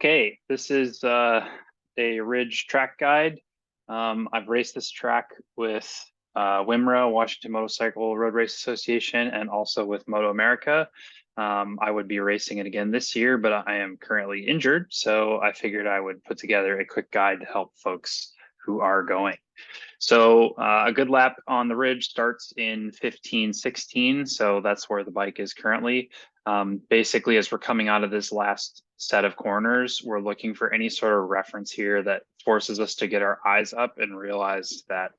Okay, this is a Ridge track guide. I've raced this track with WMRA, Washington Motorcycle Road Race Association, and also with MOTOAMERICA. I would be racing it again this year, but I am currently injured, so I figured I would put together a quick guide to help folks who are going. So a good lap on the ridge starts in 15:16, so that's where the bike is currently. Basically, as we're coming out of this last set of corners, we're looking for any sort of reference here that forces us to get our eyes up and realize that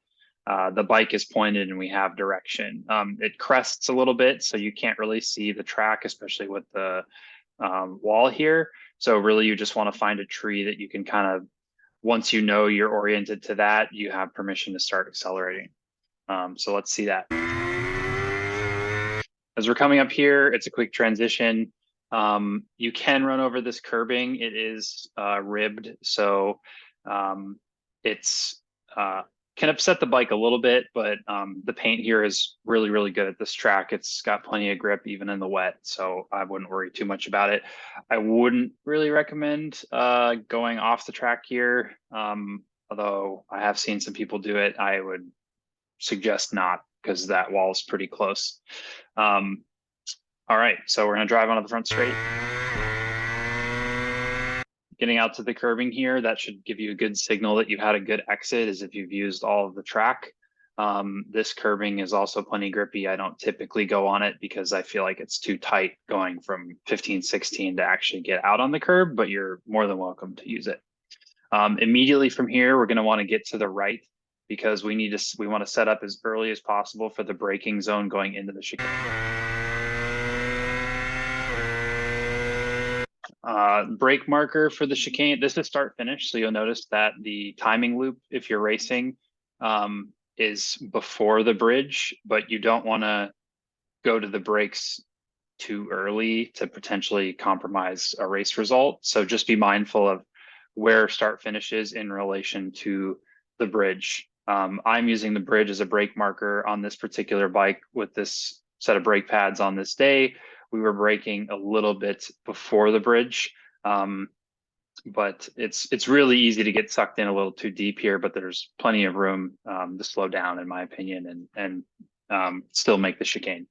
the bike is pointed and we have direction. It crests a little bit, so you can't really see the track, especially with the wall here. So really, you just want to find a tree that you can kind of, once you know you're oriented to that, you have permission to start accelerating. So let's see that. As we're coming up here, it's a quick transition. You can run over this curbing. It is ribbed, so it's can upset the bike a little bit, but the paint here is really, really good at this track. It's got plenty of grip even in the wet, so I wouldn't worry too much about it. I wouldn't really recommend going off the track here, although I have seen some people do it. I would suggest not, because that wall is pretty close. All right, so we're gonna drive onto the front straight. Getting out to the curbing here, that should give you a good signal that you've had a good exit, as if you've used all of the track. This curbing is also plenty grippy. I don't typically go on it because I feel like it's too tight going from 15:16 to actually get out on the curb, but you're more than welcome to use it. Immediately from here, we're gonna wanna get to the right, because we want to set up as early as possible for the braking zone going into the chicane. Brake marker for the chicane, this is start finish, so you'll notice that the timing loop, if you're racing, is before the bridge, but you don't want to go to the brakes too early to potentially compromise a race result. So just be mindful of where start finish is in relation to the bridge. I'm using the bridge as a brake marker on this particular bike with this set of brake pads on this day. We were braking a little bit before the bridge, but it's really easy to get sucked in a little too deep here, but there's plenty of room to slow down, in my opinion, and still make the chicane.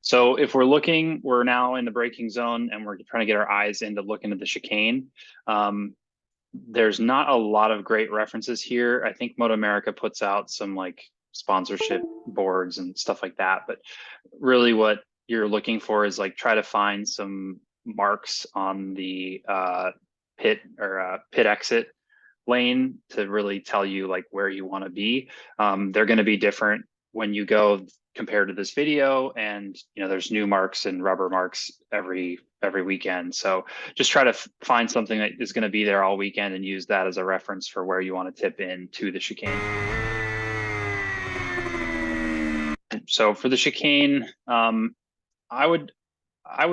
So if we're looking, we're now in the braking zone and we're trying to get our eyes into looking at the chicane. There's not a lot of great references here. I think MOTOAMERICA puts out some like sponsorship boards and stuff like that, but really what you're looking for is like try to find some marks on the pit exit lane to really tell you like where you want to be. They're going to be different when you go compared to this video, and there's new marks and rubber marks every weekend. So just try to find something that is going to be there all weekend and use that as a reference for where you want to tip in to the chicane. So for the chicane, I would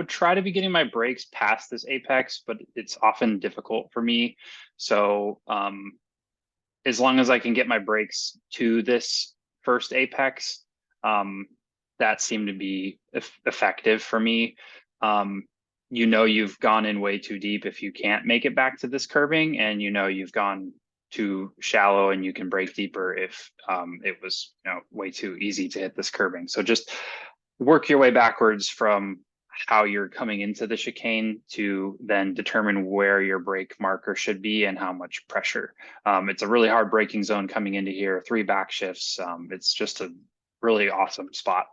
try to be getting my brakes past this apex, but it's often difficult for me. So as long as I can get my brakes to this first apex, that seemed to be effective for me. You've gone in way too deep if you can't make it back to this curbing, and you've gone too shallow and you can brake deeper if it was way too easy to hit this curbing. So just work your way backwards from how you're coming into the chicane to then determine where your brake marker should be and how much pressure. It's a really hard braking zone coming into here, 3 back shifts. It's just a really awesome spot.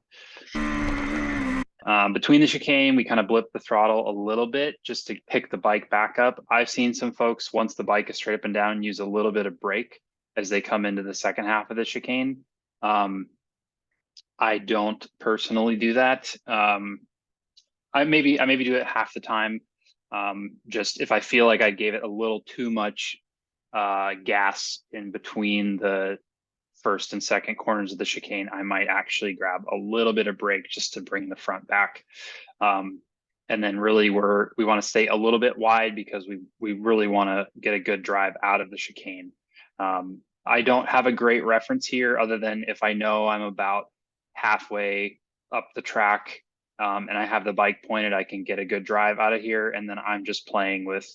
Between the chicane, we kind of blip the throttle a little bit just to pick the bike back up. I've seen some folks, once the bike is straight up and down, use a little bit of brake as they come into the second half of the chicane. I don't personally do that. I maybe do it half the time. Just if I feel like I gave it a little too much gas in between the first and second corners of the chicane, I might actually grab a little bit of brake just to bring the front back. And then really we want to stay a little bit wide because we really want to get a good drive out of the chicane. I don't have a great reference here other than if I know I'm about halfway up the track and I have the bike pointed, I can get a good drive out of here. And then I'm just playing with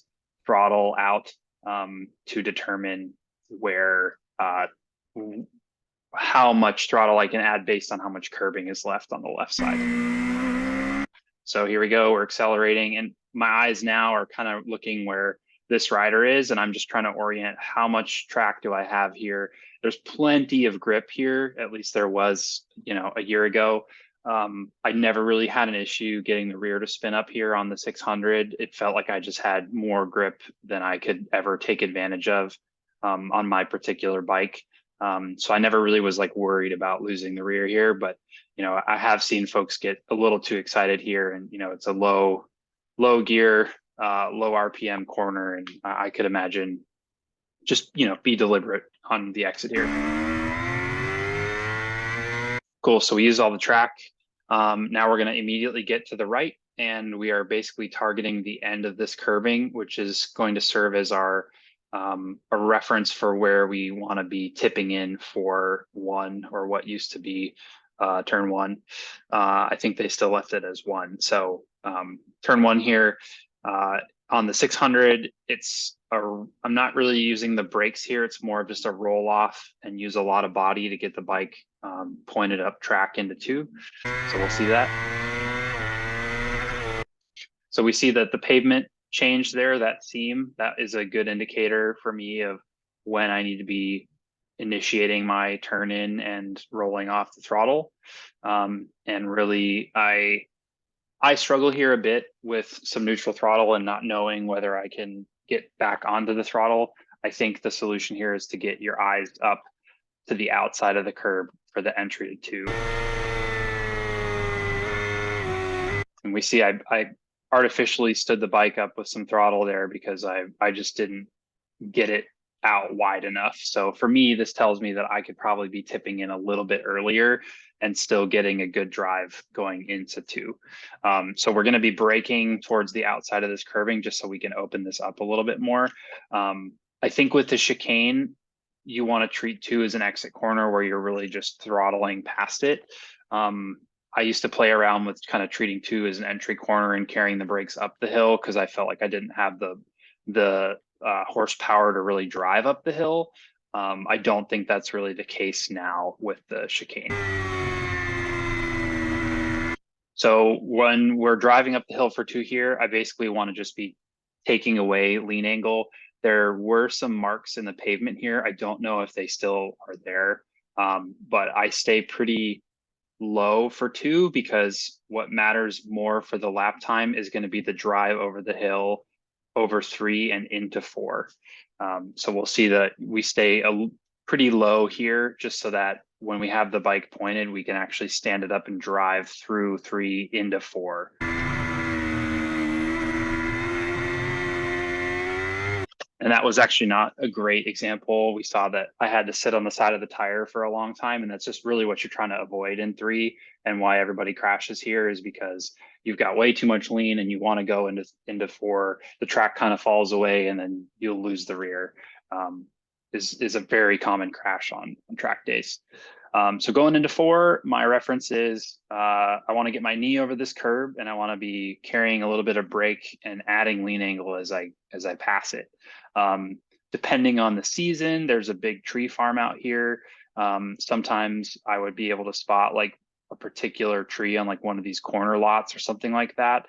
throttle out to determine where how much throttle I can add based on how much curbing is left on the left side. So here we go, we're accelerating, and my eyes now are kind of looking where this rider is, and I'm just trying to orient how much track do I have here. There's plenty of grip here, at least there was, you know, a year ago. I never really had an issue getting the rear to spin up here on the 600. It felt like I just had more grip than I could ever take advantage of on my particular bike. So I never really was like worried about losing the rear here, but you know, I have seen folks get a little too excited here, and you know, it's a low gear, low RPM corner, and I could imagine just, you know, be deliberate on the exit here. Cool, so we use all the track. Now we're gonna immediately get to the right, and we are basically targeting the end of this curving, which is going to serve as our a reference for where we want to be tipping in for one, or what used to be turn one. I think they still left it as one. So turn one here on the 600, I'm not really using the brakes here. It's more of just a roll off and use a lot of body to get the bike pointed up track into two. So we'll see that. So we see that the pavement changed there, that seam. That is a good indicator for me of when I need to be initiating my turn in and rolling off the throttle. And really, I struggle here a bit with some neutral throttle and not knowing whether I can get back onto the throttle. I think the solution here is to get your eyes up to the outside of the curb for the entry to two. And we see I artificially stood the bike up with some throttle there because I just didn't get it out wide enough. So for me, this tells me that I could probably be tipping in a little bit earlier and still getting a good drive going into two. So we're going to be braking towards the outside of this curving just so we can open this up a little bit more. I think with the chicane, you want to treat two as an exit corner where you're really just throttling past it. I used to play around with kind of treating two as an entry corner and carrying the brakes up the hill because I felt like I didn't have the horsepower to really drive up the hill. I don't think that's really the case now with the chicane. So when we're driving up the hill for two here, I basically want to just be taking away lean angle. There were some marks in the pavement here. I don't know if they still are there, but I stay pretty low for two because what matters more for the lap time is going to be the drive over the hill, over three and into four. So we'll see that we stay pretty low here just so that when we have the bike pointed, we can actually stand it up and drive through three into four. And that was actually not a great example. We saw that I had to sit on the side of the tire for a long time, and that's just really what you're trying to avoid in three, and why everybody crashes here is because you've got way too much lean and you want to go into four, the track kind of falls away and then you'll lose the rear. Is a very common crash on track days. So going into four, my reference is I want to get my knee over this curb, and I want to be carrying a little bit of brake and adding lean angle as I pass it. Depending on the season, there's a big tree farm out here. Sometimes I would be able to spot like a particular tree on like one of these corner lots or something like that,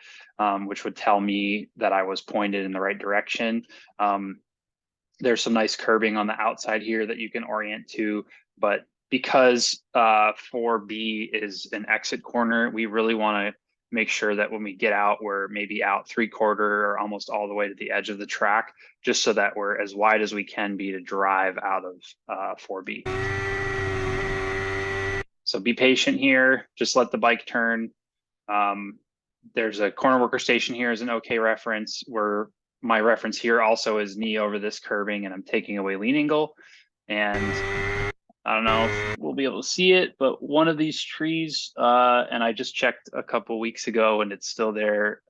which would tell me that I was pointed in the right direction. There's some nice curbing on the outside here that you can orient to, but because 4B is an exit corner, we really want to make sure that when we get out, we're maybe out 3/4 or almost all the way to the edge of the track, just so that we're as wide as we can be to drive out of 4B. So be patient here, just let the bike turn. There's a corner worker station here as an okay reference, where my reference here also is knee over this curbing, and I'm taking away lean angle. And I don't know if we'll be able to see it, but one of these trees, and I just checked a couple weeks ago and it's still there.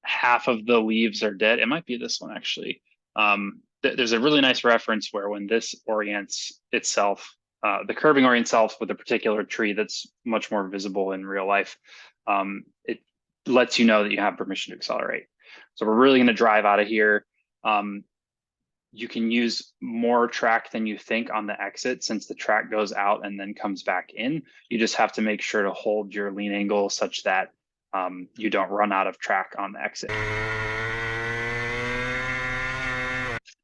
Half of the leaves are dead. It might be this one actually. There's a really nice reference where when this orients itself the curving area itself with a particular tree that's much more visible in real life, it lets you know that you have permission to accelerate. So we're really going to drive out of here. You can use more track than you think on the exit, since the track goes out and then comes back in. You just have to make sure to hold your lean angle such that you don't run out of track on the exit.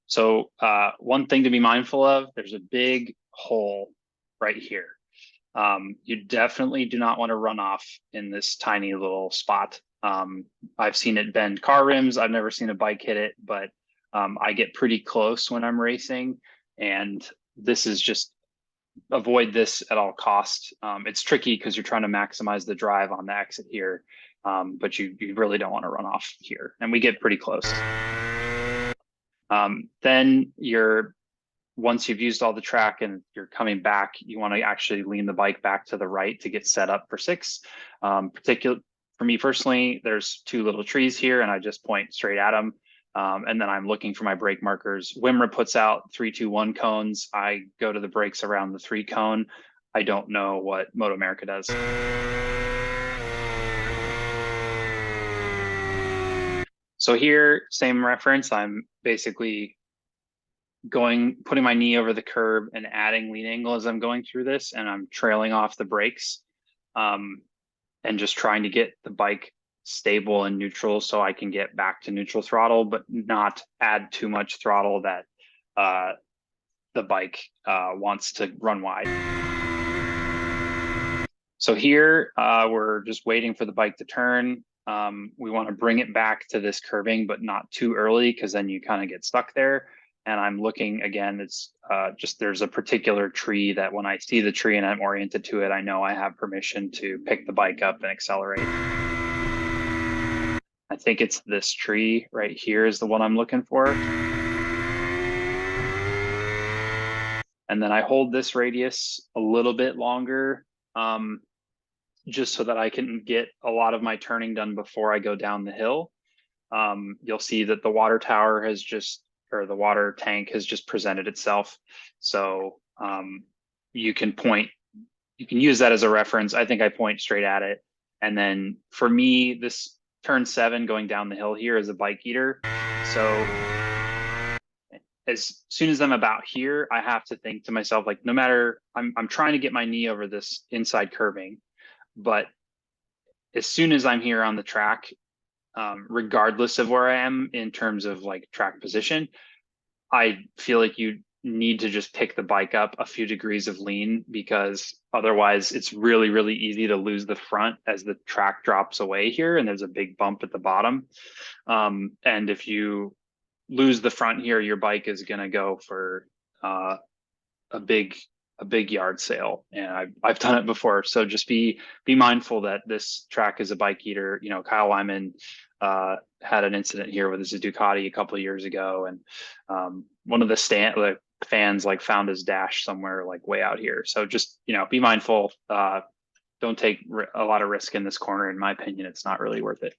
So one thing to be mindful of, there's a big hole right here. You definitely do not want to run off in this tiny little spot. I've seen it bend car rims. I've never seen a bike hit it, but I get pretty close when I'm racing, and this is just avoid this at all costs. It's tricky because you're trying to maximize the drive on the exit here, but you really don't want to run off here, and we get pretty close. Then once you've used all the track and you're coming back, you want to actually lean the bike back to the right to get set up for 6. For me personally, there's 2 little trees here, and I just point straight at them. And then I'm looking for my brake markers. WMRA puts out 3, 2, 1 cones. I go to the brakes around the 3 cone. I don't know what MOTOAMERICA does. So here, same reference. I'm basically putting my knee over the curb and adding lean angle as I'm going through this, and I'm trailing off the brakes, and just trying to get the bike stable and neutral so I can get back to neutral throttle, but not add too much throttle that the bike wants to run wide. So here we're just waiting for the bike to turn. We want to bring it back to this curving, but not too early, because then you kind of get stuck there. And I'm looking again, it's just there's a particular tree that when I see the tree and I'm oriented to it, I know I have permission to pick the bike up and accelerate. I think it's this tree right here is the one I'm looking for. And then I hold this radius a little bit longer, just so that I can get a lot of my turning done before I go down the hill. You'll see that the water tower has just, or the water tank has just presented itself. So you can use that as a reference. I think I point straight at it. And then for me, this turn 7 going down the hill here is a bike eater. So as soon as I'm about here, I have to think to myself, like, no matter, I'm trying to get my knee over this inside curving, but as soon as I'm here on the track, regardless of where I am in terms of like track position, I feel like you need to just pick the bike up a few degrees of lean, because otherwise it's really, really easy to lose the front as the track drops away here and there's a big bump at the bottom. And if you lose the front here, your bike is going to go for a big yard sale, and I've done it before. So just be mindful that this track is a bike eater. You know, Kyle Wyman had an incident here with his Ducati a couple of years ago, and one of the fans like found his dash somewhere like way out here. So just, you know, be mindful. Don't take a lot of risk in this corner. In my opinion, it's not really worth it.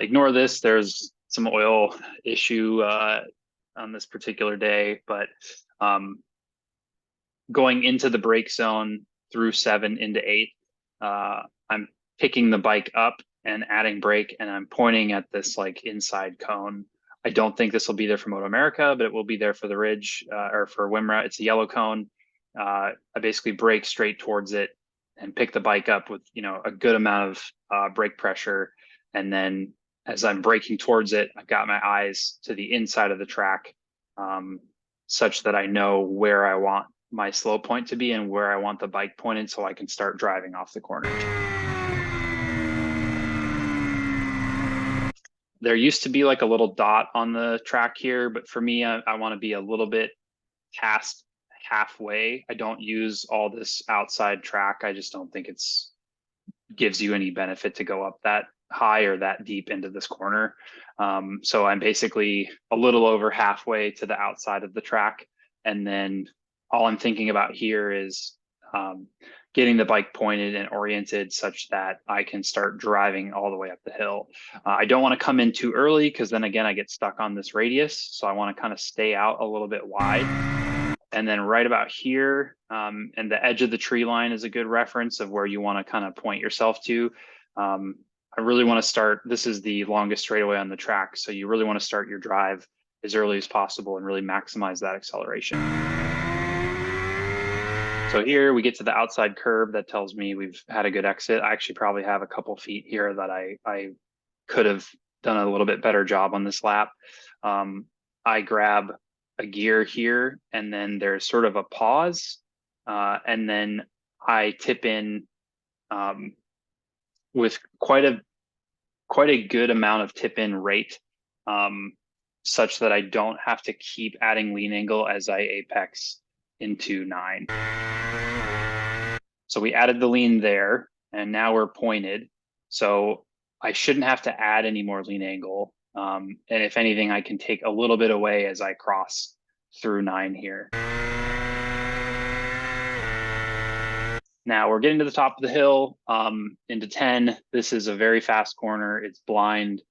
Ignore this. There's some oil issue on this particular day, but going into the brake zone through 7 into 8, I'm picking the bike up and adding brake, and I'm pointing at this like inside cone. I don't think this will be there for MOTOAMERICA, but it will be there for the Ridge or for WMRA. It's a yellow cone. I basically brake straight towards it and pick the bike up with, you know, a good amount of brake pressure. And then as I'm braking towards it, I've got my eyes to the inside of the track, such that I know where I want my slow point to be and where I want the bike pointed, so I can start driving off the corner. There used to be like a little dot on the track here, but for me, I want to be a little bit past halfway. I don't use all this outside track. I just don't think gives you any benefit to go up that high or that deep into this corner. So I'm basically a little over halfway to the outside of the track. And then all I'm thinking about here is getting the bike pointed and oriented such that I can start driving all the way up the hill. I don't want to come in too early, because then again, I get stuck on this radius. So I want to kind of stay out a little bit wide. And then right about here, and the edge of the tree line is a good reference of where you want to kind of point yourself to. I really want to start, this is the longest straightaway on the track, so you really want to start your drive as early as possible and really maximize that acceleration. So here we get to the outside curb that tells me we've had a good exit. I actually probably have a couple feet here that I could have done a little bit better job on this lap. I grab a gear here, and then there's sort of a pause, and then I tip in with quite a good amount of tip in rate, such that I don't have to keep adding lean angle as I apex into 9. So we added the lean there, and now we're pointed. So I shouldn't have to add any more lean angle. And if anything, I can take a little bit away as I cross through 9 here. Now we're getting to the top of the hill, into 10. This is a very fast corner. It's blind.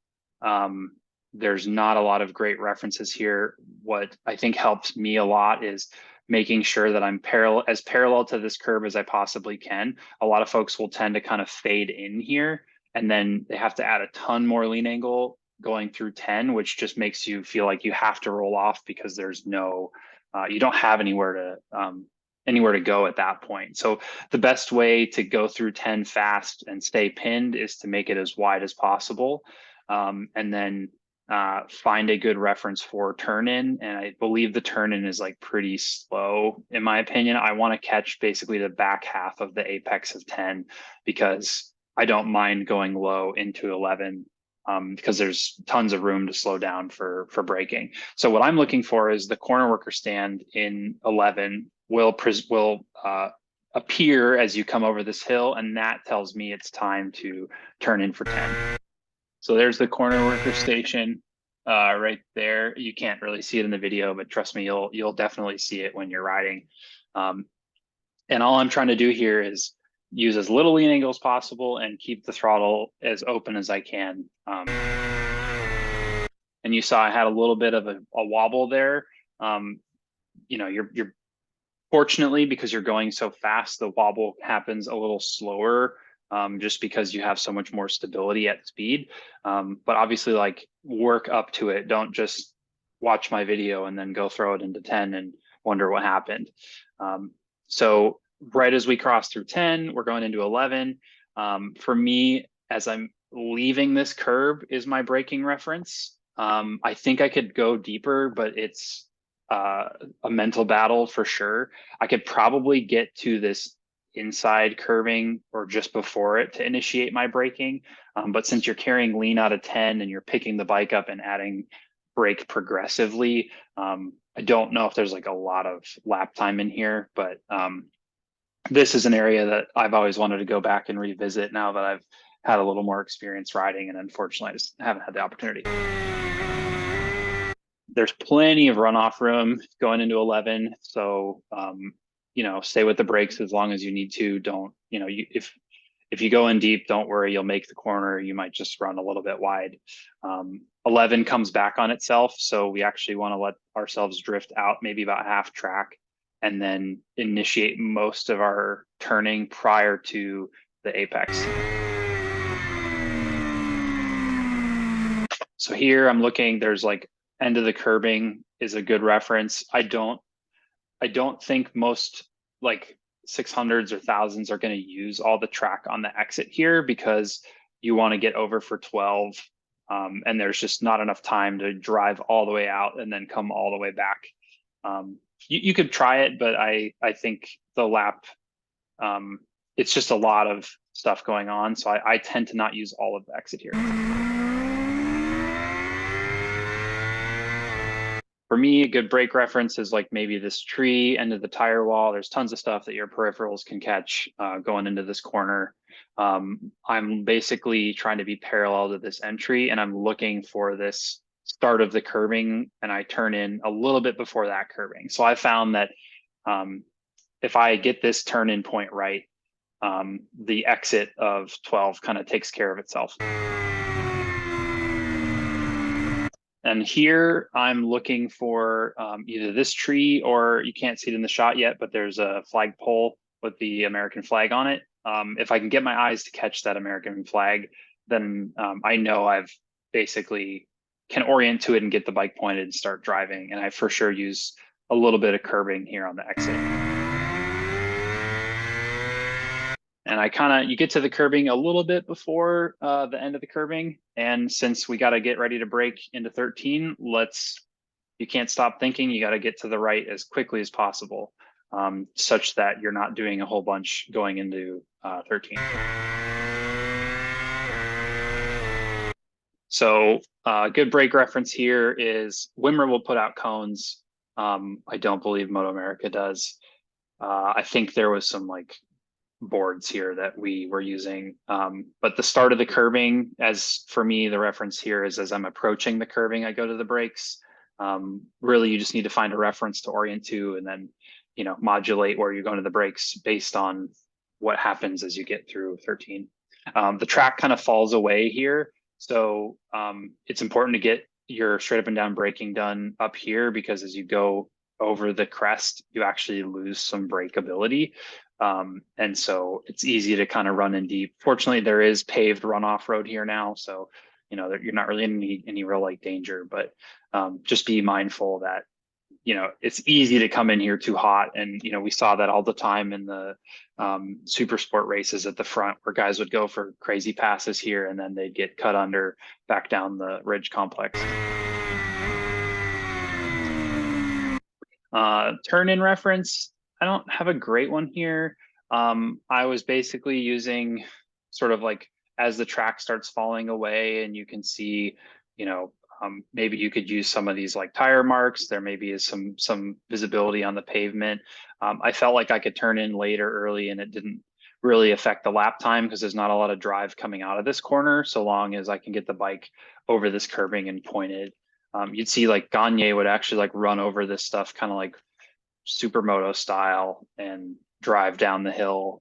There's not a lot of great references here. What I think helps me a lot is making sure that I'm as parallel to this curve as I possibly can. A lot of folks will tend to kind of fade in here, and then they have to add a ton more lean angle going through 10, which just makes you feel like you have to roll off because there's no, you don't have anywhere to go at that point. So the best way to go through 10 fast and stay pinned is to make it as wide as possible, and then find a good reference for turn in. And I believe the turn in is like pretty slow, in my opinion. I want to catch basically the back half of the apex of 10, because I don't mind going low into 11, because there's tons of room to slow down for braking. So what I'm looking for is the corner worker stand in 11 will appear as you come over this hill, and that tells me it's time to turn in for 10. So there's the corner worker station right there. You can't really see it in the video, but trust me, you'll definitely see it when you're riding. And all I'm trying to do here is use as little lean angle as possible and keep the throttle as open as I can. And you saw I had a little bit of a wobble there. You know, you're fortunately, because you're going so fast, the wobble happens a little slower, just because you have so much more stability at speed. But obviously, like, work up to it. Don't just watch my video and then go throw it into 10 and wonder what happened. So right as we cross through 10, we're going into 11. For me, as I'm leaving this curb is my braking reference. I think I could go deeper, but it's a mental battle for sure. I could probably get to this inside curving or just before it to initiate my braking. But since you're carrying lean out of 10 and you're picking the bike up and adding brake progressively, I don't know if there's like a lot of lap time in here, but this is an area that I've always wanted to go back and revisit now that I've had a little more experience riding, and unfortunately I just haven't had the opportunity. There's plenty of runoff room going into 11. So, you know, stay with the brakes as long as you need to. Don't, you know, if you go in deep, don't worry, you'll make the corner. You might just run a little bit wide. 11 comes back on itself. So we actually want to let ourselves drift out maybe about half track and then initiate most of our turning prior to the apex. So here I'm looking, there's like end of the curbing is a good reference. I don't think most like 600s or thousands are going to use all the track on the exit here, because you want to get over for 12, and there's just not enough time to drive all the way out and then come all the way back. You could try it, but I think the lap, it's just a lot of stuff going on. So I tend to not use all of the exit here. For me, a good brake reference is like maybe this tree, end of the tire wall. There's tons of stuff that your peripherals can catch going into this corner. I'm basically trying to be parallel to this entry, and I'm looking for this start of the curbing, and I turn in a little bit before that curbing. So I found that if I get this turn in point right, the exit of 12 kind of takes care of itself. And here I'm looking for either this tree, or you can't see it in the shot yet, but there's a flagpole with the American flag on it. If I can get my eyes to catch that American flag, then I know I've basically can orient to it and get the bike pointed and start driving. And I for sure use a little bit of curbing here on the exit. And you get to the curbing a little bit before the end of the curbing. And since we got to get ready to brake into 13, you can't stop thinking, you got to get to the right as quickly as possible, such that you're not doing a whole bunch going into 13. So a good brake reference here is Wimmer will put out cones. I don't believe MOTOAMERICA does. I think there was some like boards here that we were using. But the start of the curbing, as for me, the reference here is as I'm approaching the curbing, I go to the brakes. Really, you just need to find a reference to orient to, and then, modulate where you're going to the brakes based on what happens as you get through 13. The track kind of falls away here. So it's important to get your straight up and down braking done up here, because as you go over the crest, you actually lose some brake ability. And so it's easy to kind of run in deep. Fortunately, there is paved runoff road here now, so you're not really in any real like danger. But just be mindful that it's easy to come in here too hot, and we saw that all the time in the super sport races at the front, where guys would go for crazy passes here and then they'd get cut under back down the ridge complex. Turn in reference, I don't have a great one here. I was basically using sort of like as the track starts falling away, and you can see, maybe you could use some of these like tire marks. There maybe is some visibility on the pavement. I felt like I could turn in late or early, and it didn't really affect the lap time because there's not a lot of drive coming out of this corner, so long as I can get the bike over this curbing and pointed. You'd see like Gagne would actually like run over this stuff kind of like supermoto style and drive down the hill.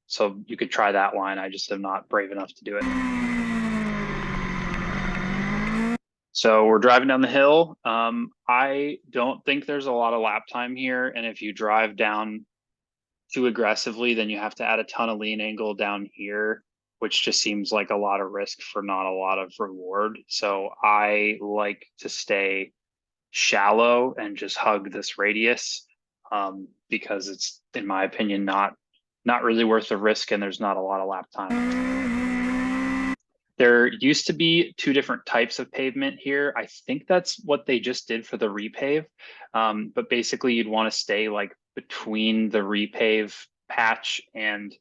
So you could try that line. I just am not brave enough to do it. So we're driving down the hill. I don't think there's a lot of lap time here. And if you drive down too aggressively, then you have to add a ton of lean angle down here, which just seems like a lot of risk for not a lot of reward. So I like to stay shallow and just hug this radius, because it's, in my opinion, not really worth the risk, and there's not a lot of lap time. There used to be two different types of pavement here. I think that's what they just did for the repave. But basically you'd want to stay like between the repave patch and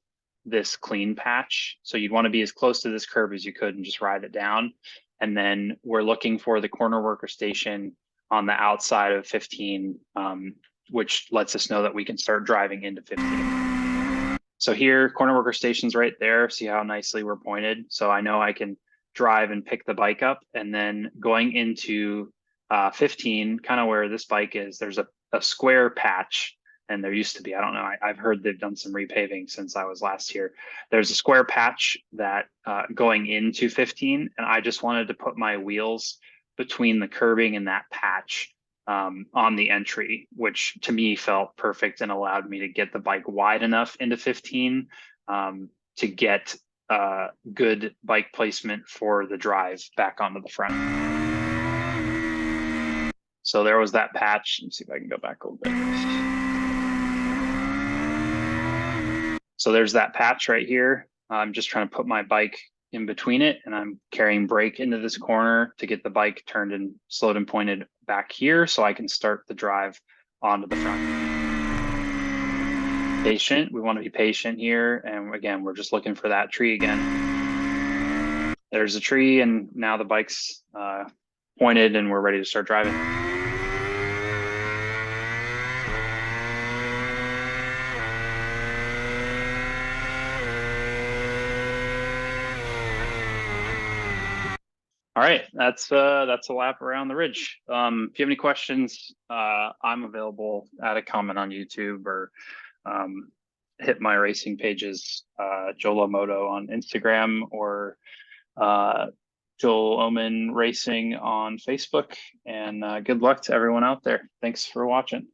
this clean patch. So you'd want to be as close to this curb as you could and just ride it down. And then we're looking for the corner worker station on the outside of 15, which lets us know that we can start driving into 15. So here, corner worker station's right there. See how nicely we're pointed? So I know I can drive and pick the bike up, and then going into 15, kind of where this bike is, there's a square patch, and there used to be, I don't know, I've heard they've done some repaving since I was last here. There's a square patch that going into 15, and I just wanted to put my wheels between the curbing and that patch on the entry, which to me felt perfect and allowed me to get the bike wide enough into 15 to get good bike placement for the drive back onto the front. So there was that patch. Let's see if I can go back a little bit. So there's that patch right here. I'm just trying to put my bike in between it, and I'm carrying brake into this corner to get the bike turned and slowed and pointed back here so I can start the drive onto the front. Patient, we want to be patient here. And again, we're just looking for that tree again. There's a tree, and now the bike's pointed and we're ready to start driving. All right, that's a lap around the ridge. If you have any questions, I'm available. Add a comment on YouTube, or hit my racing pages, Jolo Moto on Instagram, or Joel Omen Racing on Facebook, and good luck to everyone out there. Thanks for watching.